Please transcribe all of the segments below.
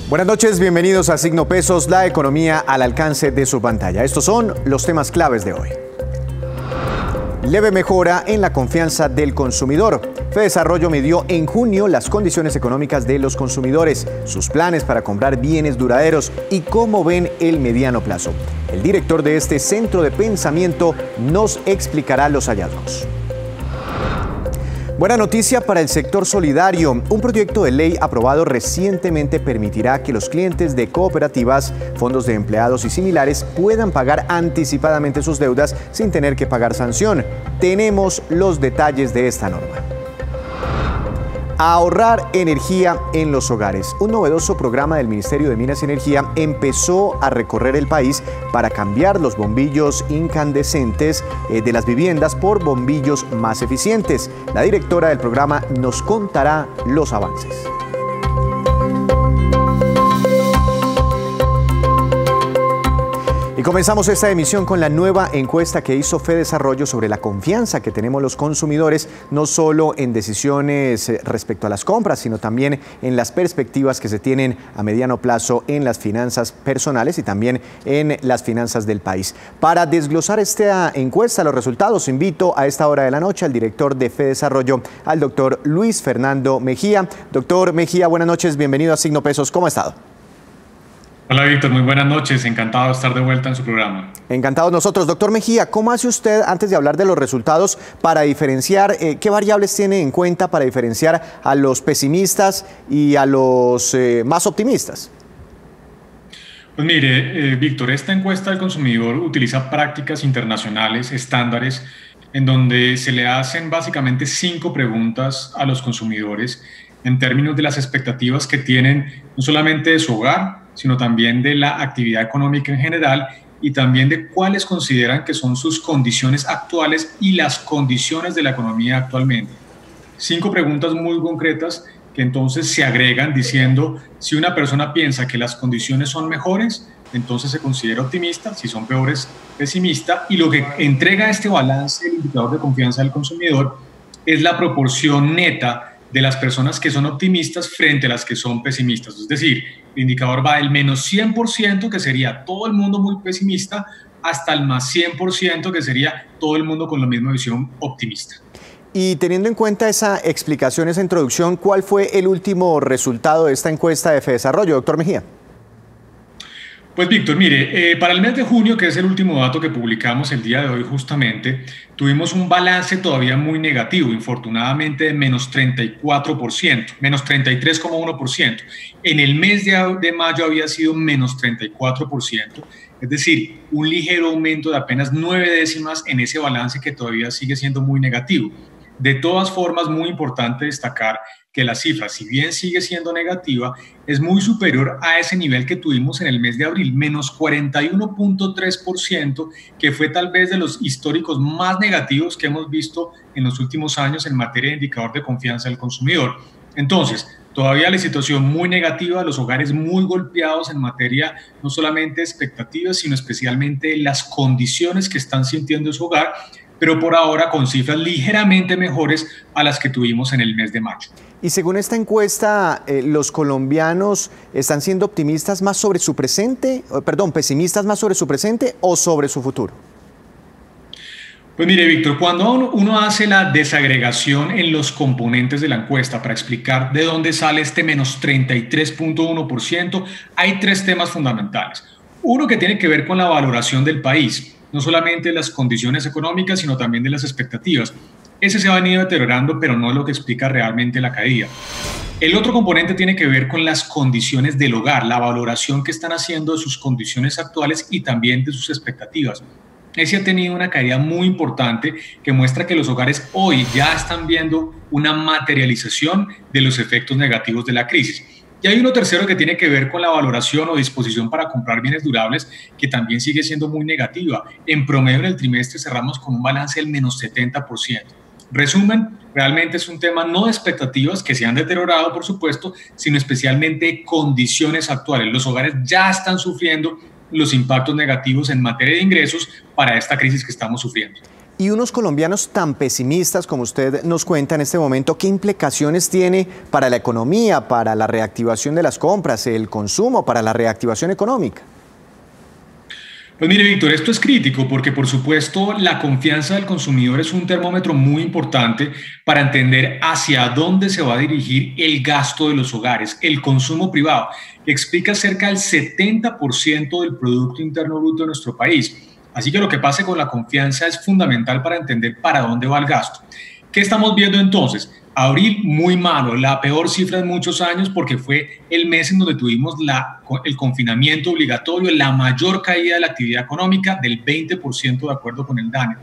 Buenas noches, bienvenidos a Signo Pesos, la economía al alcance de su pantalla. Estos son los temas claves de hoy. Leve mejora en la confianza del consumidor. Fedesarrollo midió en junio las condiciones económicas de los consumidores, sus planes para comprar bienes duraderos y cómo ven el mediano plazo. El director de este centro de pensamiento nos explicará los hallazgos. Buena noticia para el sector solidario. Un proyecto de ley aprobado recientemente permitirá que los clientes de cooperativas, fondos de empleados y similares puedan pagar anticipadamente sus deudas sin tener que pagar sanción. Tenemos los detalles de esta norma. Ahorrar energía en los hogares. Un novedoso programa del Ministerio de Minas y Energía empezó a recorrer el país para cambiar los bombillos incandescentes de las viviendas por bombillos más eficientes. La directora del programa nos contará los avances. Y comenzamos esta emisión con la nueva encuesta que hizo Fedesarrollo sobre la confianza que tenemos los consumidores, no solo en decisiones respecto a las compras, sino también en las perspectivas que se tienen a mediano plazo en las finanzas personales y también en las finanzas del país. Para desglosar esta encuesta, los resultados, invito a esta hora de la noche al director de Fedesarrollo, al doctor Luis Fernando Mejía. Doctor Mejía, buenas noches, bienvenido a Signo Pesos. ¿Cómo ha estado? Hola Víctor, muy buenas noches, encantado de estar de vuelta en su programa. Encantados nosotros. Doctor Mejía, ¿cómo hace usted, antes de hablar de los resultados, para diferenciar, qué variables tiene en cuenta para diferenciar a los pesimistas y a los más optimistas? Pues mire, Víctor, esta encuesta del consumidor utiliza prácticas internacionales, estándares, en donde se le hacen básicamente 5 preguntas a los consumidores en términos de las expectativas que tienen, no solamente de su hogar, sino también de la actividad económica en general y también de cuáles consideran que son sus condiciones actuales y las condiciones de la economía actualmente. 5 preguntas muy concretas que entonces se agregan diciendo si una persona piensa que las condiciones son mejores, entonces se considera optimista, si son peores, pesimista, y lo que entrega este balance, el indicador de confianza del consumidor, es la proporción neta de las personas que son optimistas frente a las que son pesimistas. Es decir, el indicador va del menos 100%, que sería todo el mundo muy pesimista, hasta el más 100%, que sería todo el mundo con la misma visión optimista. Y teniendo en cuenta esa explicación, esa introducción, ¿cuál fue el último resultado de esta encuesta de Fedesarrollo, doctor Mejía? Pues Víctor, mire, para el mes de junio, que es el último dato que publicamos el día de hoy justamente, tuvimos un balance todavía muy negativo, infortunadamente de menos 34%, menos 33,1%. En el mes de mayo había sido menos 34%, es decir, un ligero aumento de apenas 9 décimas en ese balance que todavía sigue siendo muy negativo. De todas formas, muy importante destacar que la cifra, si bien sigue siendo negativa, es muy superior a ese nivel que tuvimos en el mes de abril, menos 41,3%, que fue tal vez de los históricos más negativos que hemos visto en los últimos años en materia de indicador de confianza del consumidor. Entonces, todavía la situación muy negativa, los hogares muy golpeados en materia no solamente de expectativas, sino especialmente las condiciones que están sintiendo en su hogar, pero por ahora con cifras ligeramente mejores a las que tuvimos en el mes de mayo. Y según esta encuesta, ¿los colombianos están siendo optimistas más sobre su presente, pesimistas más sobre su presente o sobre su futuro? Pues mire, Víctor, cuando uno hace la desagregación en los componentes de la encuesta para explicar de dónde sale este menos 33,1%, hay 3 temas fundamentales. Uno que tiene que ver con la valoración del país, no solamente de las condiciones económicas, sino también de las expectativas. Ese se ha venido deteriorando, pero no es lo que explica realmente la caída. El otro componente tiene que ver con las condiciones del hogar, la valoración que están haciendo de sus condiciones actuales y también de sus expectativas. Ese ha tenido una caída muy importante que muestra que los hogares hoy ya están viendo una materialización de los efectos negativos de la crisis. Y hay uno tercero que tiene que ver con la valoración o disposición para comprar bienes durables, que también sigue siendo muy negativa. En promedio en el trimestre cerramos con un balance del menos 70%. Resumen, realmente es un tema no de expectativas que se han deteriorado, por supuesto, sino especialmente condiciones actuales. Los hogares ya están sufriendo los impactos negativos en materia de ingresos para esta crisis que estamos sufriendo. Y unos colombianos tan pesimistas como usted nos cuenta en este momento, ¿qué implicaciones tiene para la economía, para la reactivación de las compras, el consumo, para la reactivación económica? Pues mire, Víctor, esto es crítico porque, por supuesto, la confianza del consumidor es un termómetro muy importante para entender hacia dónde se va a dirigir el gasto de los hogares, el consumo privado, que explica cerca del 70% del Producto Interno Bruto de nuestro país. Así que lo que pase con la confianza es fundamental para entender para dónde va el gasto. ¿Qué estamos viendo entonces? Abril muy malo, la peor cifra en muchos años porque fue el mes en donde tuvimos el confinamiento obligatorio, la mayor caída de la actividad económica del 20% de acuerdo con el DANE.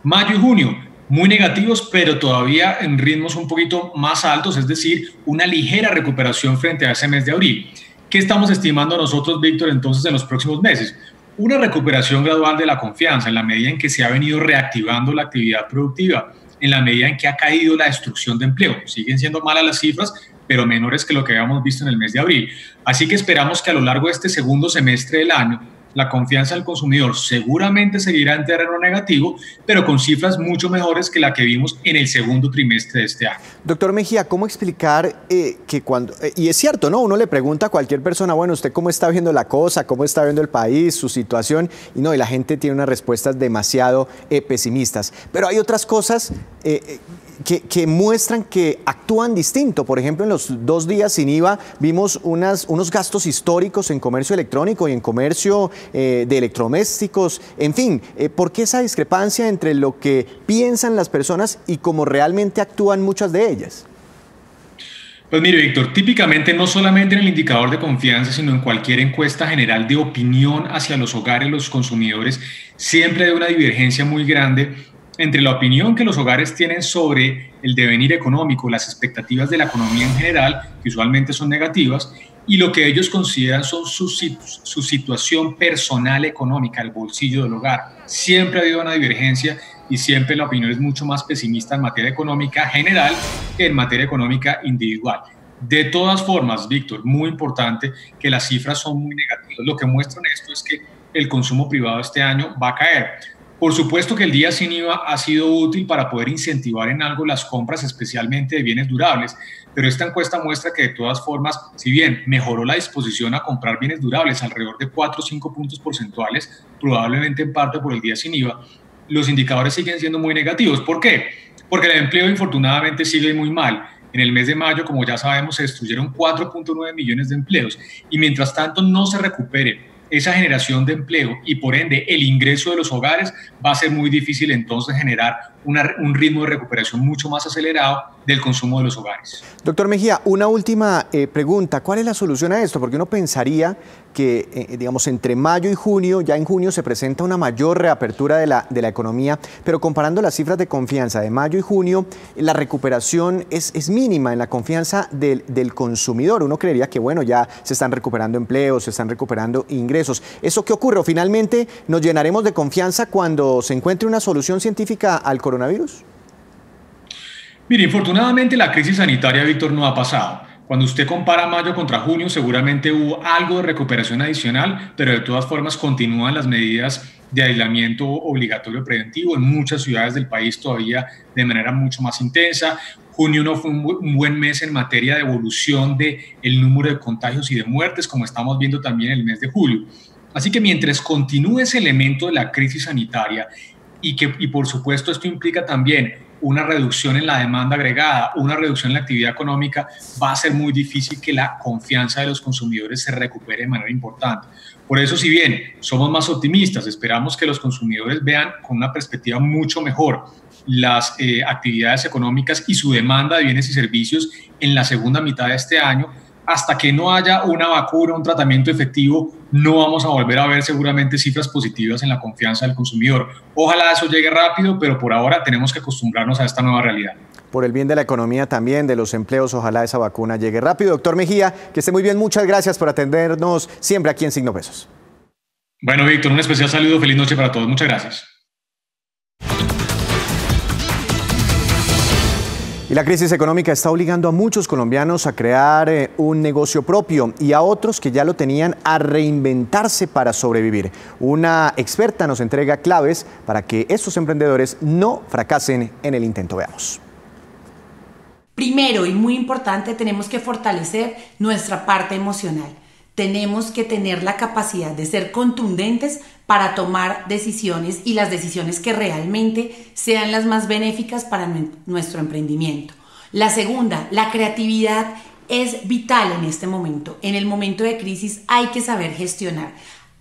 Mayo y junio, muy negativos, pero todavía en ritmos un poquito más altos, es decir, una ligera recuperación frente a ese mes de abril. ¿Qué estamos estimando nosotros, Víctor, entonces en los próximos meses? Una recuperación gradual de la confianza en la medida en que se ha venido reactivando la actividad productiva, en la medida en que ha caído la destrucción de empleo. Siguen siendo malas las cifras, pero menores que lo que habíamos visto en el mes de abril. Así que esperamos que a lo largo de este segundo semestre del año, la confianza del consumidor seguramente seguirá en terreno negativo, pero con cifras mucho mejores que la que vimos en el segundo trimestre de este año. Doctor Mejía, ¿cómo explicar que cuando, y es cierto, ¿no? Uno le pregunta a cualquier persona, bueno, ¿usted cómo está viendo la cosa? ¿Cómo está viendo el país, su situación? Y no, y la gente tiene unas respuestas demasiado pesimistas. Pero hay otras cosas que muestran que actúan distinto. Por ejemplo, en los 2 días sin IVA vimos unos gastos históricos en comercio electrónico y en comercio de electrodomésticos. En fin, ¿por qué esa discrepancia entre lo que piensan las personas y cómo realmente actúan muchas de ellas? Pues mire, Víctor, típicamente no solamente en el indicador de confianza, sino en cualquier encuesta general de opinión hacia los hogares, los consumidores, siempre hay una divergencia muy grande entre la opinión que los hogares tienen sobre el devenir económico, las expectativas de la economía en general, que usualmente son negativas, y lo que ellos consideran son su situación personal económica, el bolsillo del hogar. Siempre ha habido una divergencia y siempre la opinión es mucho más pesimista en materia económica general que en materia económica individual. De todas formas, Víctor, muy importante que las cifras son muy negativas. Lo que muestran esto es que el consumo privado este año va a caer. Por supuesto que el día sin IVA ha sido útil para poder incentivar en algo las compras, especialmente de bienes durables, pero esta encuesta muestra que de todas formas, si bien mejoró la disposición a comprar bienes durables alrededor de 4 o 5 puntos porcentuales, probablemente en parte por el día sin IVA, los indicadores siguen siendo muy negativos. ¿Por qué? Porque el empleo infortunadamente sigue muy mal. En el mes de mayo, como ya sabemos, se destruyeron 4.9 millones de empleos y mientras tanto no se recupere esa generación de empleo y por ende el ingreso de los hogares, va a ser muy difícil entonces generar un ritmo de recuperación mucho más acelerado del consumo de los hogares. Doctor Mejía, una última pregunta. ¿Cuál es la solución a esto? Porque uno pensaría que, digamos, entre mayo y junio, ya en junio se presenta una mayor reapertura de la economía, pero comparando las cifras de confianza de mayo y junio, la recuperación es mínima en la confianza del consumidor. Uno creería que, bueno, ya se están recuperando empleos, se están recuperando ingresos. ¿Eso qué ocurre? ¿O finalmente nos llenaremos de confianza cuando se encuentre una solución científica al coronavirus? Mire, infortunadamente la crisis sanitaria, Víctor, no ha pasado. Cuando usted compara mayo contra junio, seguramente hubo algo de recuperación adicional, pero de todas formas continúan las medidas de aislamiento obligatorio preventivo en muchas ciudades del país todavía de manera mucho más intensa. Junio no fue un buen mes en materia de evolución del número de contagios y de muertes, como estamos viendo también en el mes de julio. Así que mientras continúe ese elemento de la crisis sanitaria y por supuesto esto implica también una reducción en la demanda agregada, una reducción en la actividad económica, va a ser muy difícil que la confianza de los consumidores se recupere de manera importante. Por eso, si bien somos más optimistas, esperamos que los consumidores vean con una perspectiva mucho mejor las actividades económicas y su demanda de bienes y servicios en la segunda mitad de este año. Hasta que no haya una vacuna, un tratamiento efectivo, no vamos a volver a ver seguramente cifras positivas en la confianza del consumidor. Ojalá eso llegue rápido, pero por ahora tenemos que acostumbrarnos a esta nueva realidad. Por el bien de la economía también, de los empleos, ojalá esa vacuna llegue rápido. Doctor Mejía, que esté muy bien, muchas gracias por atendernos siempre aquí en Signo Pesos. Bueno, Víctor, un especial saludo, feliz noche para todos, muchas gracias. Y la crisis económica está obligando a muchos colombianos a crear un negocio propio y a otros que ya lo tenían a reinventarse para sobrevivir. Una experta nos entrega claves para que estos emprendedores no fracasen en el intento. Veamos. Primero y muy importante, tenemos que fortalecer nuestra parte emocional. Tenemos que tener la capacidad de ser contundentes para tomar decisiones y las decisiones que realmente sean las más benéficas para nuestro emprendimiento. La segunda, la creatividad es vital en este momento. En el momento de crisis hay que saber gestionar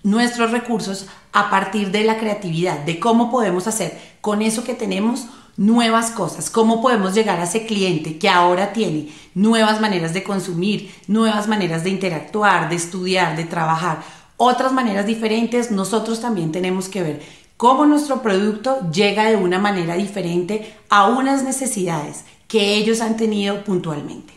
nuestros recursos a partir de la creatividad, de cómo podemos hacer con eso que tenemos nuevas cosas, cómo podemos llegar a ese cliente que ahora tiene nuevas maneras de consumir, nuevas maneras de interactuar, de estudiar, de trabajar, otras maneras diferentes. Nosotros también tenemos que ver cómo nuestro producto llega de una manera diferente a unas necesidades que ellos han tenido puntualmente.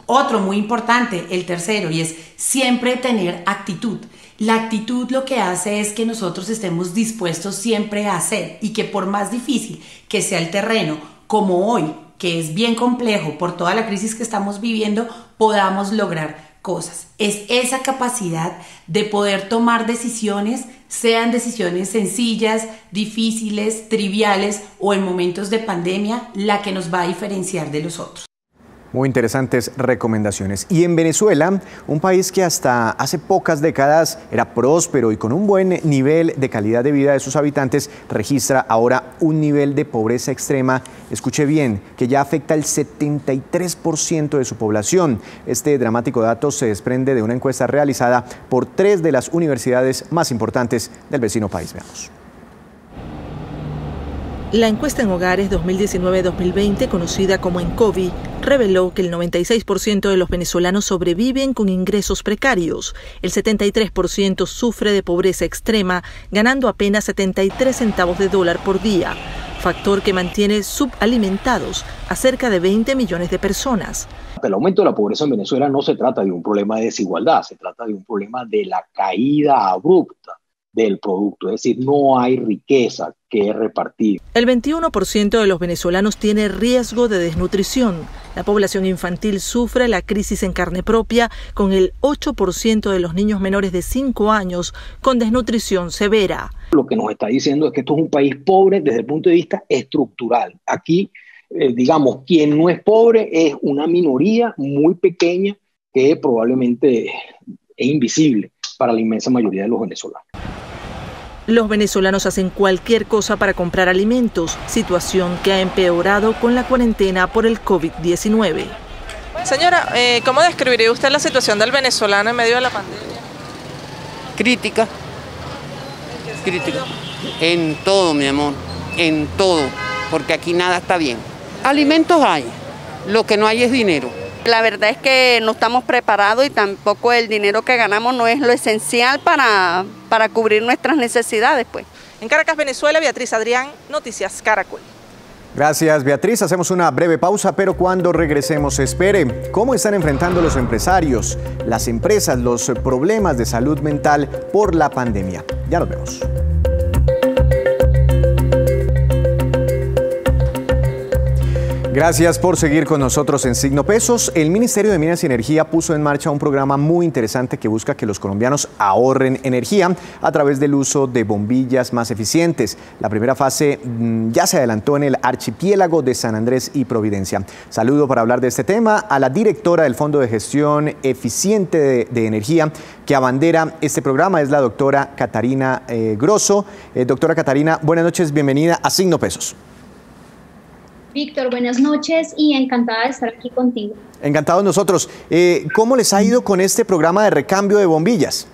Otro muy importante, el tercero, y es siempre tener actitud. La actitud lo que hace es que nosotros estemos dispuestos siempre a hacer y que por más difícil que sea el terreno, como hoy, que es bien complejo por toda la crisis que estamos viviendo, podamos lograr cosas. Es esa capacidad de poder tomar decisiones, sean decisiones sencillas, difíciles, triviales o en momentos de pandemia, la que nos va a diferenciar de los otros. Muy interesantes recomendaciones. Y en Venezuela, un país que hasta hace pocas décadas era próspero y con un buen nivel de calidad de vida de sus habitantes, registra ahora un nivel de pobreza extrema, escuche bien, que ya afecta el 73% de su población. Este dramático dato se desprende de una encuesta realizada por 3 de las universidades más importantes del vecino país. Veamos. La encuesta en hogares 2019-2020, conocida como ENCOVI, reveló que el 96% de los venezolanos sobreviven con ingresos precarios. El 73% sufre de pobreza extrema, ganando apenas 73 centavos de dólar por día, factor que mantiene subalimentados a cerca de 20 millones de personas. El aumento de la pobreza en Venezuela no se trata de un problema de desigualdad, se trata de un problema de la caída abrupta del producto, es decir, no hay riqueza que repartir. El 21% de los venezolanos tiene riesgo de desnutrición. La población infantil sufre la crisis en carne propia, con el 8% de los niños menores de 5 años con desnutrición severa. Lo que nos está diciendo es que esto es un país pobre desde el punto de vista estructural. Aquí, digamos, quien no es pobre es una minoría muy pequeña que probablemente es invisible para la inmensa mayoría de los venezolanos. Los venezolanos hacen cualquier cosa para comprar alimentos, situación que ha empeorado con la cuarentena por el COVID-19. Señora, ¿cómo describiría usted la situación del venezolano en medio de la pandemia? Crítica. En todo, mi amor, en todo, porque aquí nada está bien. Alimentos hay, lo que no hay es dinero. La verdad es que no estamos preparados y tampoco el dinero que ganamos no es lo esencial para cubrir nuestras necesidades, pues. En Caracas, Venezuela, Beatriz Adrián, Noticias Caracol. Gracias, Beatriz. Hacemos una breve pausa, pero cuando regresemos, espere. ¿Cómo están enfrentando los empresarios, las empresas, los problemas de salud mental por la pandemia? Ya nos vemos. Gracias por seguir con nosotros en Signo Pesos. El Ministerio de Minas y Energía puso en marcha un programa muy interesante que busca que los colombianos ahorren energía a través del uso de bombillas más eficientes. La primera fase ya se adelantó en el archipiélago de San Andrés y Providencia. Saludo para hablar de este tema a la directora del Fondo de Gestión Eficiente de Energía que abandera este programa, es la doctora Catarina Grosso. Doctora Catarina, buenas noches, bienvenida a Signo Pesos. Víctor, buenas noches y encantada de estar aquí contigo. Encantados nosotros. ¿Cómo les ha ido con este programa de recambio de bombillas?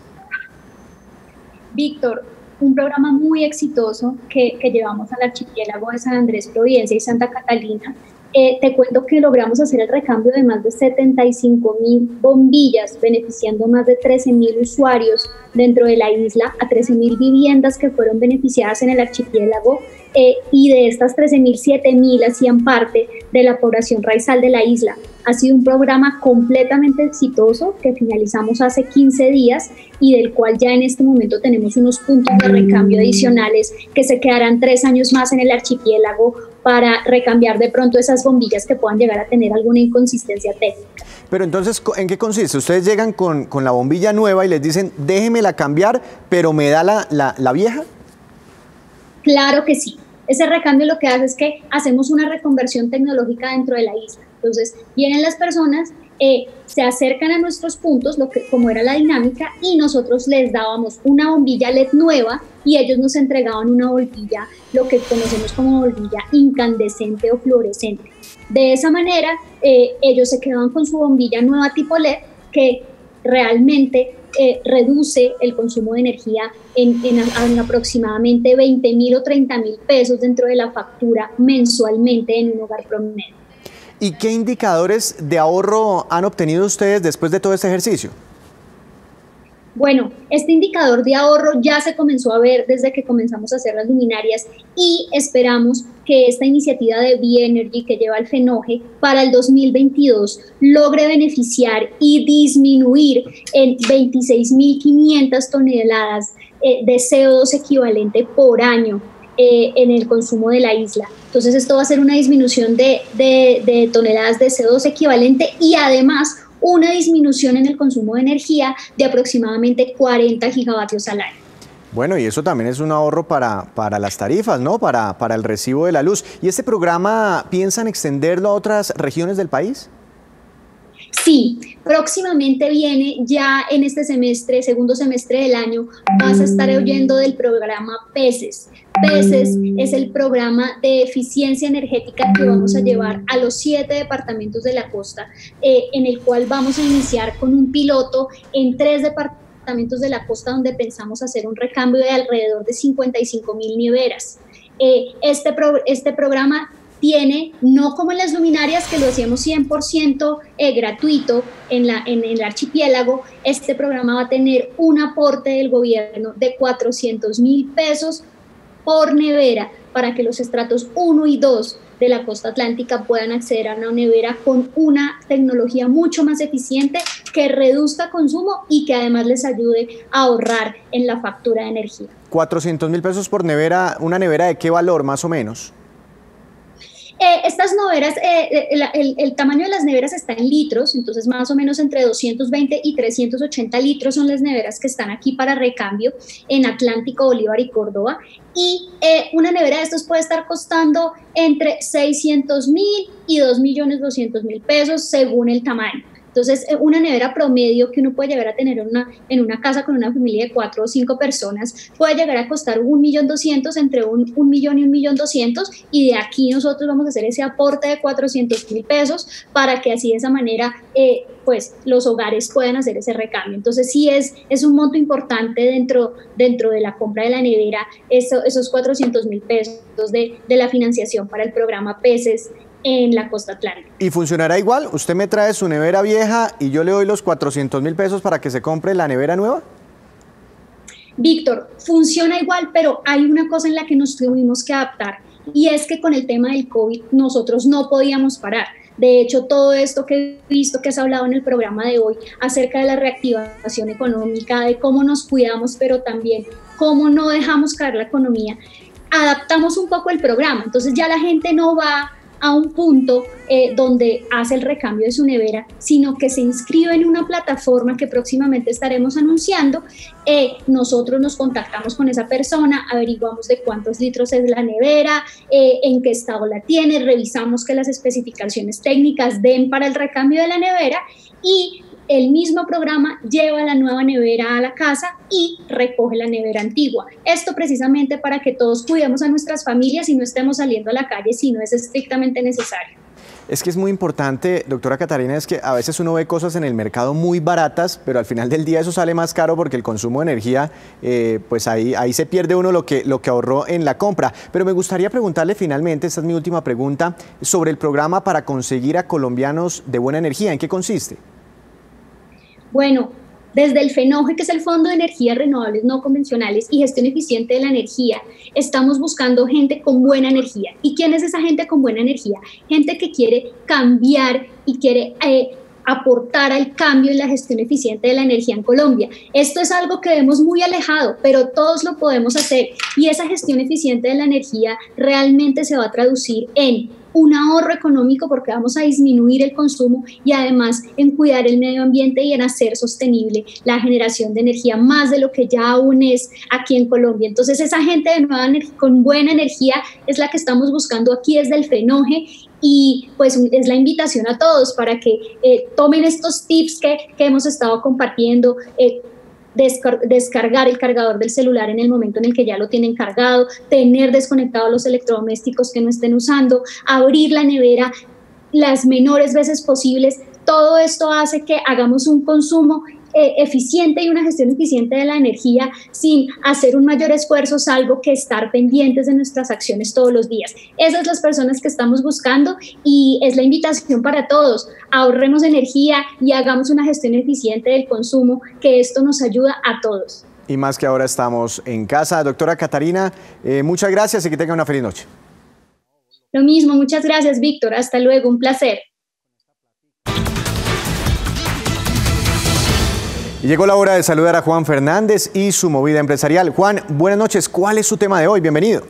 Víctor, un programa muy exitoso que llevamos al archipiélago de San Andrés, Providencia y Santa Catalina. Te cuento que logramos hacer el recambio de más de 75.000 bombillas, beneficiando más de 13.000 usuarios dentro de la isla, a 13.000 viviendas que fueron beneficiadas en el archipiélago, y de estas 13.000, 7.000 hacían parte de la población raizal de la isla. Ha sido un programa completamente exitoso que finalizamos hace 15 días y del cual ya en este momento tenemos unos puntos de recambio adicionales que se quedarán 3 años más en el archipiélago para recambiar de pronto esas bombillas que puedan llegar a tener alguna inconsistencia técnica. Pero entonces, ¿en qué consiste? Ustedes llegan con la bombilla nueva y les dicen, déjemela cambiar, pero ¿me da la vieja? Claro que sí. Ese recambio lo que hace es que hacemos una reconversión tecnológica dentro de la isla. Entonces, vienen las personas, se acercan a nuestros puntos, como era la dinámica, y nosotros les dábamos una bombilla LED nueva y ellos nos entregaban una bombilla, lo que conocemos como bombilla incandescente o fluorescente. De esa manera, ellos se quedaban con su bombilla nueva tipo LED, que realmente reduce el consumo de energía en aproximadamente 20.000 o 30.000 pesos dentro de la factura mensualmente en un hogar promedio. ¿Y qué indicadores de ahorro han obtenido ustedes después de todo este ejercicio? Bueno, este indicador de ahorro ya se comenzó a ver desde que comenzamos a hacer las luminarias y esperamos que esta iniciativa de B-Energy que lleva el FENOGE para el 2022 logre beneficiar y disminuir en 26.500 toneladas de CO2 equivalente por año en el consumo de la isla. Entonces esto va a ser una disminución de toneladas de CO2 equivalente y además una disminución en el consumo de energía de aproximadamente 40 gigavatios al año. Bueno, y eso también es un ahorro para las tarifas, ¿no? Para el recibo de la luz. ¿Y este programa piensan extenderlo a otras regiones del país? Sí, próximamente viene ya en este semestre, segundo semestre del año, vas a estar oyendo del programa PESES. PESES es el programa de eficiencia energética que vamos a llevar a los 7 departamentos de la costa, en el cual vamos a iniciar con un piloto en 3 departamentos de la costa donde pensamos hacer un recambio de alrededor de 55.000 neveras. Este programa tiene, no como en las luminarias que lo hacíamos 100% gratuito en el archipiélago, este programa va a tener un aporte del gobierno de 400.000 pesos por nevera para que los estratos 1 y 2 de la costa atlántica puedan acceder a una nevera con una tecnología mucho más eficiente que reduzca consumo y que además les ayude a ahorrar en la factura de energía. 400.000 pesos por nevera, ¿una nevera de qué valor más o menos? Estas neveras, el tamaño de las neveras está en litros, entonces más o menos entre 220 y 380 litros son las neveras que están aquí para recambio en Atlántico, Bolívar y Córdoba. Y una nevera de estos puede estar costando entre 600.000 y 2.200.000 pesos según el tamaño. Entonces, una nevera promedio que uno puede llegar a tener en una casa con una familia de 4 o 5 personas puede llegar a costar 1.200.000, entre 1 millón y 1.200.000, y de aquí nosotros vamos a hacer ese aporte de 400.000 pesos para que así de esa manera pues los hogares puedan hacer ese recambio. Entonces sí es un monto importante dentro de la compra de la nevera, esos 400.000 pesos de la financiación para el programa PESES en la costa atlántica. ¿Y funcionará igual? ¿Usted me trae su nevera vieja y yo le doy los 400.000 pesos para que se compre la nevera nueva? Víctor, funciona igual, pero hay una cosa en la que nos tuvimos que adaptar, y es que con el tema del COVID nosotros no podíamos parar. De hecho, todo esto que he visto que has hablado en el programa de hoy acerca de la reactivación económica, de cómo nos cuidamos, pero también cómo no dejamos caer la economía, adaptamos un poco el programa. Entonces ya la gente no va a un punto donde hace el recambio de su nevera, sino que se inscribe en una plataforma que próximamente estaremos anunciando. Nosotros nos contactamos con esa persona, averiguamos de cuántos litros es la nevera, en qué estado la tiene, revisamos que las especificaciones técnicas den para el recambio de la nevera, y el mismo programa lleva la nueva nevera a la casa y recoge la nevera antigua. Esto precisamente para que todos cuidemos a nuestras familias y no estemos saliendo a la calle si no es estrictamente necesario. Es que es muy importante, doctora Catarina, es que a veces uno ve cosas en el mercado muy baratas, pero al final del día eso sale más caro porque el consumo de energía, pues ahí se pierde uno lo que ahorró en la compra. Pero me gustaría preguntarle finalmente, esta es mi última pregunta, sobre el programa para conseguir a colombianos de buena energía. ¿En qué consiste? Bueno, desde el FENOGE, que es el Fondo de Energías Renovables No Convencionales y Gestión Eficiente de la Energía, estamos buscando gente con buena energía. ¿Y quién es esa gente con buena energía? Gente que quiere cambiar y quiere aportar al cambio en la gestión eficiente de la energía en Colombia. Esto es algo que vemos muy alejado, pero todos lo podemos hacer, y esa gestión eficiente de la energía realmente se va a traducir en un ahorro económico porque vamos a disminuir el consumo y además en cuidar el medio ambiente y en hacer sostenible la generación de energía más de lo que ya aún es aquí en Colombia. Entonces esa gente de nueva con buena energía es la que estamos buscando aquí desde el FRENOGE, y pues es la invitación a todos para que tomen estos tips que hemos estado compartiendo. Descargar el cargador del celular en el momento en el que ya lo tienen cargado, tener desconectados los electrodomésticos que no estén usando, abrir la nevera las menores veces posibles. Todo esto hace que hagamos un consumo eficiente y una gestión eficiente de la energía sin hacer un mayor esfuerzo, salvo que estar pendientes de nuestras acciones todos los días. Esas son las personas que estamos buscando, y es la invitación para todos: ahorremos energía y hagamos una gestión eficiente del consumo, que esto nos ayuda a todos. Y más que ahora estamos en casa. Doctora Catarina, muchas gracias y que tenga una feliz noche. Lo mismo, muchas gracias, Víctor. Hasta luego, un placer. Y llegó la hora de saludar a Juan Fernández y su movida empresarial. Juan, buenas noches. ¿Cuál es su tema de hoy? Bienvenido.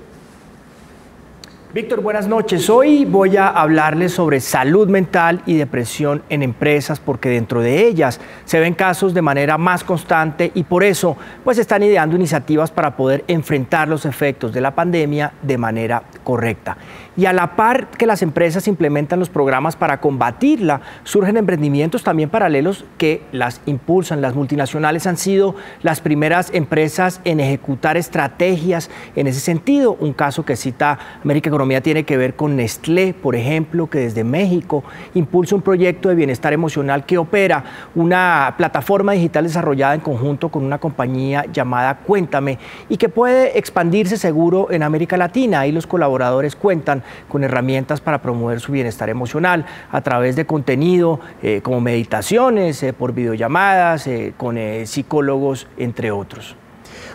Víctor, buenas noches. Hoy voy a hablarles sobre salud mental y depresión en empresas, porque dentro de ellas se ven casos de manera más constante y por eso pues están ideando iniciativas para poder enfrentar los efectos de la pandemia de manera correcta. Y a la par que las empresas implementan los programas para combatirla, surgen emprendimientos también paralelos que las impulsan. Las multinacionales han sido las primeras empresas en ejecutar estrategias en ese sentido. Un caso que cita América Economía tiene que ver con Nestlé, por ejemplo, que desde México impulsa un proyecto de bienestar emocional que opera una plataforma digital desarrollada en conjunto con una compañía llamada Cuéntame y que puede expandirse seguro en América Latina. Ahí los colaboradores cuentan con herramientas para promover su bienestar emocional a través de contenido como meditaciones, por videollamadas, con psicólogos, entre otros.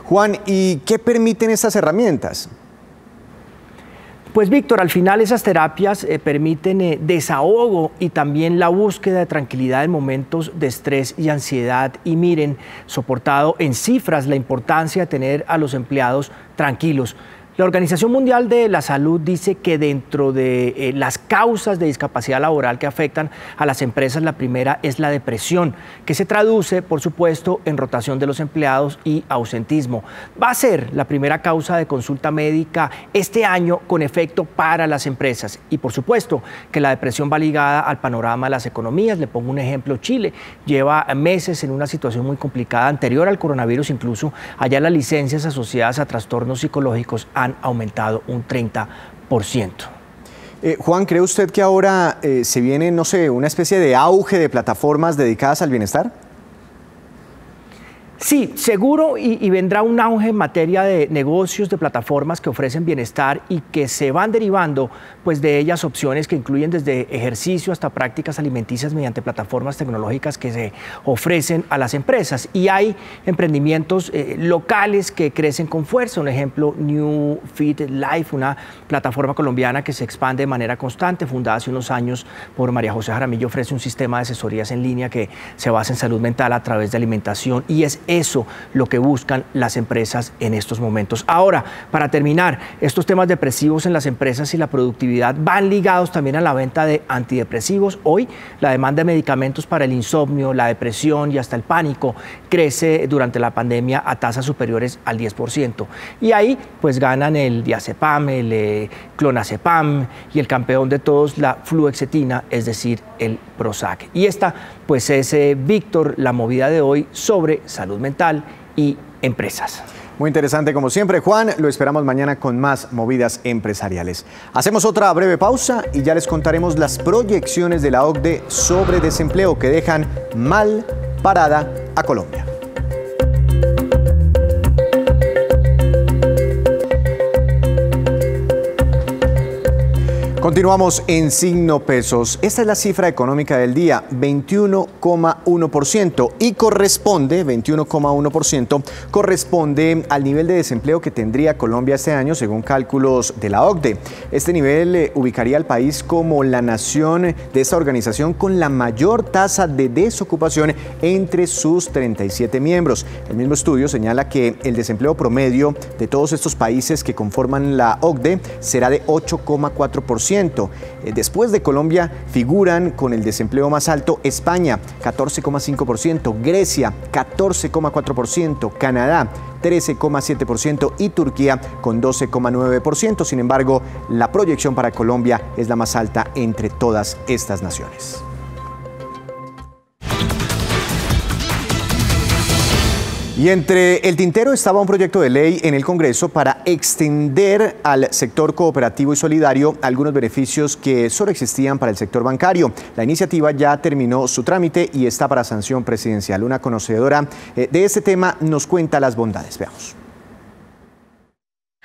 Juan, ¿y qué permiten estas herramientas? Pues Víctor, al final esas terapias permiten desahogo y también la búsqueda de tranquilidad en momentos de estrés y ansiedad. Y miren, soportado en cifras, la importancia de tener a los empleados tranquilos. La Organización Mundial de la Salud dice que dentro de las causas de discapacidad laboral que afectan a las empresas, la primera es la depresión, que se traduce, por supuesto, en rotación de los empleados y ausentismo. Va a ser la primera causa de consulta médica este año con efecto para las empresas. Y, por supuesto, que la depresión va ligada al panorama de las economías. Le pongo un ejemplo: Chile lleva meses en una situación muy complicada, anterior al coronavirus incluso. Allá las licencias asociadas a trastornos psicológicos han aumentado un 30%. Juan, ¿cree usted que ahora se viene, no sé, una especie de auge de plataformas dedicadas al bienestar? Sí, seguro, y vendrá un auge en materia de negocios, de plataformas que ofrecen bienestar y que se van derivando pues de ellas opciones que incluyen desde ejercicio hasta prácticas alimenticias mediante plataformas tecnológicas que se ofrecen a las empresas. Y hay emprendimientos locales que crecen con fuerza. Un ejemplo, New Fit Life, una plataforma colombiana que se expande de manera constante, fundada hace unos años por María José Jaramillo, ofrece un sistema de asesorías en línea que se basa en salud mental a través de alimentación, y es eso lo que buscan las empresas en estos momentos. Ahora, para terminar, estos temas depresivos en las empresas y la productividad van ligados también a la venta de antidepresivos. Hoy, la demanda de medicamentos para el insomnio, la depresión y hasta el pánico crece durante la pandemia a tasas superiores al 10%. Y ahí, pues ganan el diazepam, el clonazepam y el campeón de todos, la fluoxetina, es decir, el Prozac. Y esta, pues es, Víctor, la movida de hoy sobre salud mental y empresas. Muy interesante como siempre, Juan. Lo esperamos mañana con más movidas empresariales. Hacemos otra breve pausa y ya les contaremos las proyecciones de la OCDE sobre desempleo que dejan mal parada a Colombia. Continuamos en Signo Pesos. Esta es la cifra económica del día, 21,1%, y 21,1% corresponde al nivel de desempleo que tendría Colombia este año, según cálculos de la OCDE. Este nivel ubicaría al país como la nación de esta organización con la mayor tasa de desocupación entre sus 37 miembros. El mismo estudio señala que el desempleo promedio de todos estos países que conforman la OCDE será de 8,4%. Después de Colombia figuran con el desempleo más alto España, 14,5%, Grecia, 14,4%, Canadá, 13,7% y Turquía con 12,9%. Sin embargo, la proyección para Colombia es la más alta entre todas estas naciones. Y entre el tintero estaba un proyecto de ley en el Congreso para extender al sector cooperativo y solidario algunos beneficios que solo existían para el sector bancario. La iniciativa ya terminó su trámite y está para sanción presidencial. Una conocedora de este tema nos cuenta las bondades. Veamos.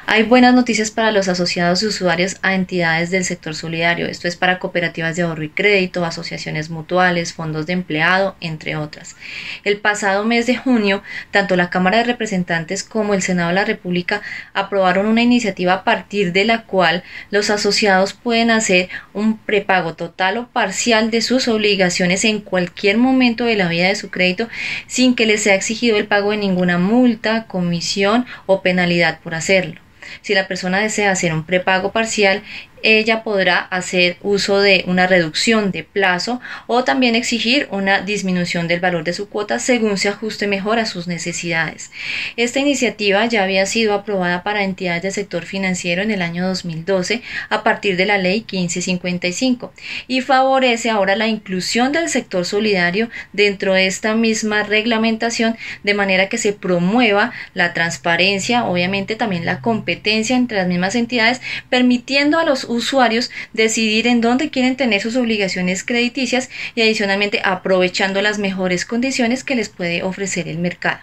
Hay buenas noticias para los asociados y usuarios a entidades del sector solidario. Esto es para cooperativas de ahorro y crédito, asociaciones mutuales, fondos de empleado, entre otras. El pasado mes de junio, tanto la Cámara de Representantes como el Senado de la República aprobaron una iniciativa a partir de la cual los asociados pueden hacer un prepago total o parcial de sus obligaciones en cualquier momento de la vida de su crédito sin que les sea exigido el pago de ninguna multa, comisión o penalidad por hacerlo. Si la persona desea hacer un prepago parcial, ella podrá hacer uso de una reducción de plazo o también exigir una disminución del valor de su cuota según se ajuste mejor a sus necesidades. Esta iniciativa ya había sido aprobada para entidades del sector financiero en el año 2012 a partir de la Ley 1555 y favorece ahora la inclusión del sector solidario dentro de esta misma reglamentación, de manera que se promueva la transparencia, obviamente también la competencia entre las mismas entidades, permitiendo a los usuarios decidir en dónde quieren tener sus obligaciones crediticias y adicionalmente aprovechando las mejores condiciones que les puede ofrecer el mercado.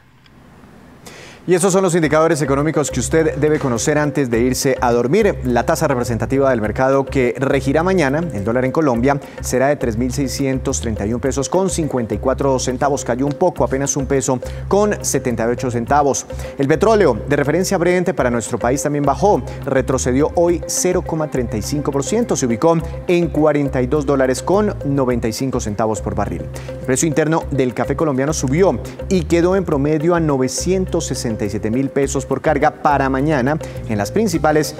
Y esos son los indicadores económicos que usted debe conocer antes de irse a dormir. La tasa representativa del mercado que regirá mañana, el dólar en Colombia, será de 3.631 pesos con 54 centavos. Cayó un poco, apenas un peso con 78 centavos. El petróleo de referencia Brent para nuestro país también bajó. Retrocedió hoy 0,35%. Se ubicó en $42 con 95 centavos por barril. El precio interno del café colombiano subió y quedó en promedio a 967.000 pesos por carga para mañana en las principales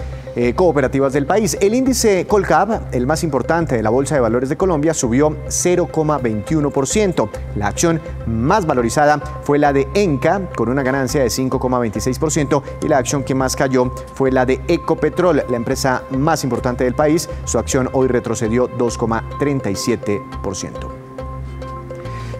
cooperativas del país. El índice Colcap, el más importante de la Bolsa de Valores de Colombia, subió 0,21%. La acción más valorizada fue la de Enca, con una ganancia de 5,26%, y la acción que más cayó fue la de Ecopetrol, la empresa más importante del país. Su acción hoy retrocedió 2,37%.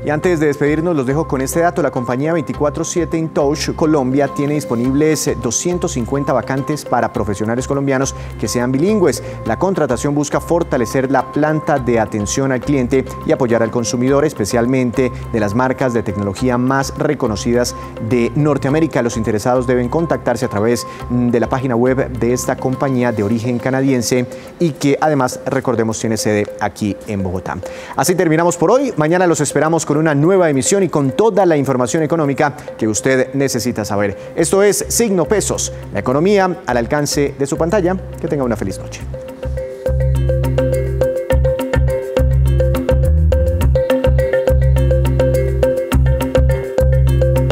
Y antes de despedirnos, los dejo con este dato. La compañía 24/7 InTouch Colombia tiene disponibles 250 vacantes para profesionales colombianos que sean bilingües. La contratación busca fortalecer la planta de atención al cliente y apoyar al consumidor, especialmente de las marcas de tecnología más reconocidas de Norteamérica. Los interesados deben contactarse a través de la página web de esta compañía de origen canadiense y que además, recordemos, tiene sede aquí en Bogotá. Así terminamos por hoy. Mañana los esperamos con una nueva emisión y con toda la información económica que usted necesita saber. Esto es Signo Pesos, la economía al alcance de su pantalla. Que tenga una feliz noche.